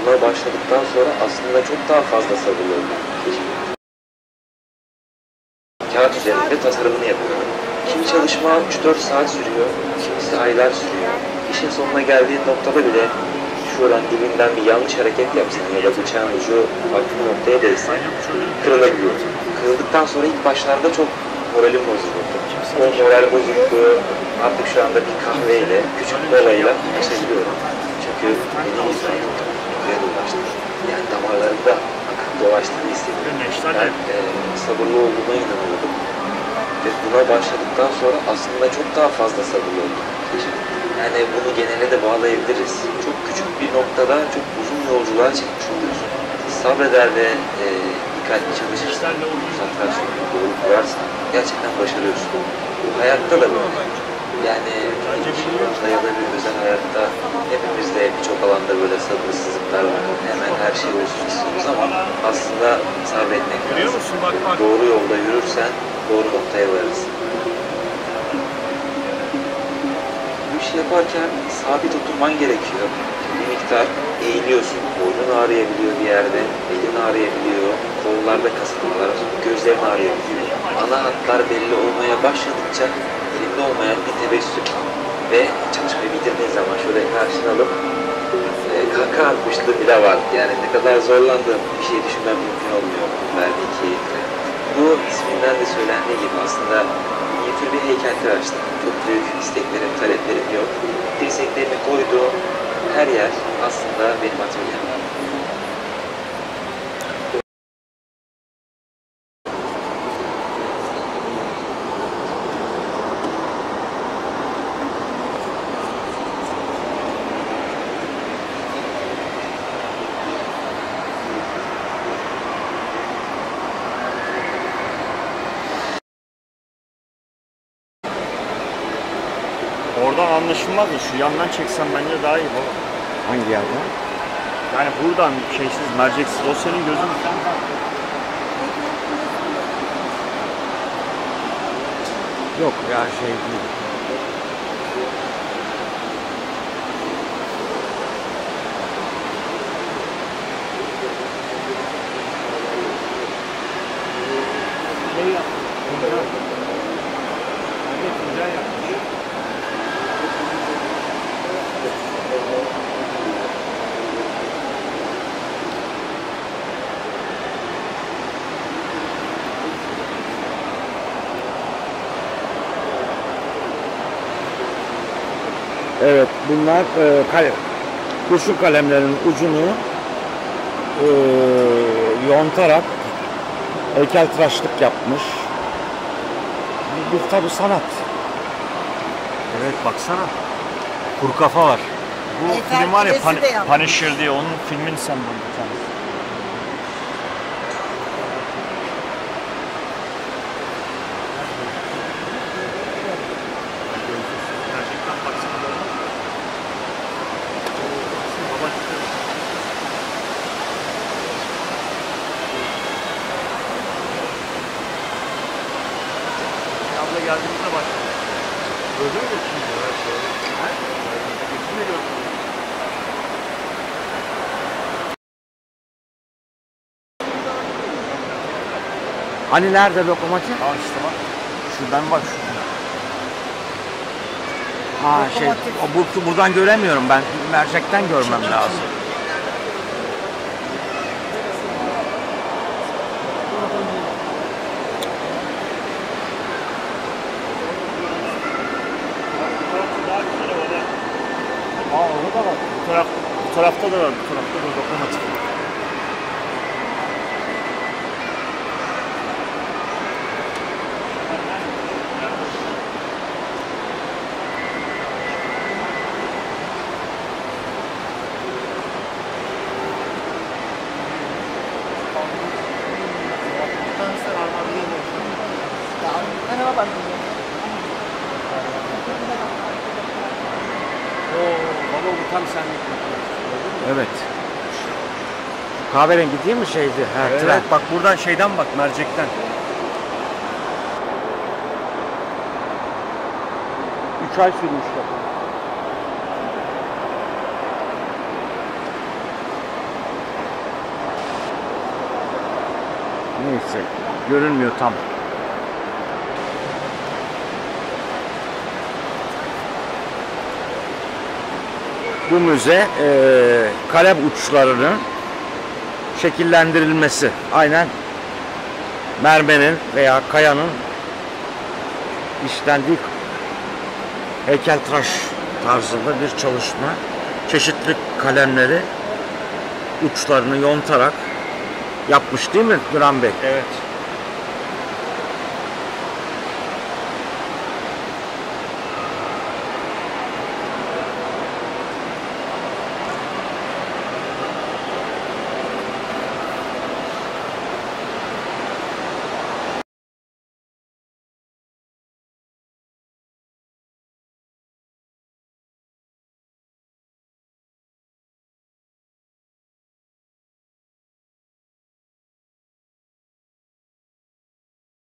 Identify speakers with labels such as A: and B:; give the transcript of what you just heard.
A: buna başladıktan sonra aslında çok daha fazla sabırlı oldum. Kağıt üzerinde tasarımını yapıyorum. Kimi çalışma 3-4 saat sürüyor, kimisi aylar sürüyor. İşin sonuna geldiğin noktada bile şuradan dibinden bir yanlış hareket yapsan ya da bıçağın ucu farklı bir noktaya değse kırılabiliyor. Kırıldıktan sonra ilk başlarda çok moralim bozuldu. O moral bozukluğu artık şu anda bir kahveyle, küçük molayla yaşayabiliyorum. Çünkü beni izledim, yukarıya dolaştı. Yani damarlarımda akıp dolaştığını hissediyorum. Ben sabırlı olduğuma inanıyordum. Ve buna başladıktan sonra aslında çok daha fazla sabırlı oldum. Yani bunu genele de bağlayabiliriz. Çok küçük bir noktada çok uzun yolculuğa çıkmış oluyorsun. Sabreder ve dikkatli çalışırsan, konsantrasyonu doğru kurarsan gerçekten başarıyorsun. Bu hayatta da böyle. Yani iş yolunda ya da bir özel hayatta hepimizde birçok alanda böyle sabırsızlıklar var. Hemen her şey olsun istiyoruz ama aslında sabretmek lazım. Doğru yolda yürürsen doğru noktaya varırsın. Bu işi yaparken sabit oturman gerekiyor. Bir miktar eğiliyorsun, boynun ağrıyabiliyor bir yerde, elin ağrıyabiliyor, kollarda kasılmalar, gözlerin ağrıyabiliyor. Ana hatlar belli olmaya başladıkça elinde olmayan bir tebessüm ve çalışmayı bitirdiğin zaman şöyle karşına alıp kahkaha atmışlığı bile var. Yani ne kadar zorlandığım bir şey düşünmem mümkün olmuyor verdiği keyifle. Bu isminden de söylendiği gibi aslında minyatür bir heykeltıraşlık. Çok büyük isteklerim, taleplerim yok. Dirseklerimi koyduğum her yer aslında benim atölyem.
B: Oradan anlaşılmaz mı? Şu yandan çeksen bence daha iyi baba.
C: Hangi yerden?
B: Yani buradan şeysiz, merceksiz. O senin gözün.
C: Yok ya şey değil.
B: Şey yapmış. Tuncay yapmış.
C: Evet, bunlar kurşun kalemlerin ucunu yontarak heykeltıraşlık yapmış. Bu tabi sanat.
B: Evet baksana. Kuru kafa var. Bu film var ya Punisher diye, onun filmini sen bana bir tanesi. Abla geldiğimizde başladı. Gördün mü şimdi? Geçimle gördüm.
C: Hani nerede lokomotif?
B: Al işte bak. Şuradan bak şuradan.
C: Ha şey, buradan göremiyorum ben. Mercekten görmem lazım.
B: Orada da var. Bu tarafta da var. Bu tarafta da lokomotif.
D: Merhaba.
B: Baba bu tam senlik.
C: Evet. Kahverengi değil mi şeydi?
B: Evet,
C: tren.
B: bak buradan şeyden bak, mercekten.
C: 3 ay sürmüş bak. Neyse, görünmüyor tam. Bu müze kalem uçlarının şekillendirilmesi. Aynen mermerin veya kayanın işlendiği heykeltıraş tarzında bir çalışma. Çeşitli kalemleri uçlarını yontarak yapmış değil mi Duran Bey?
B: Evet.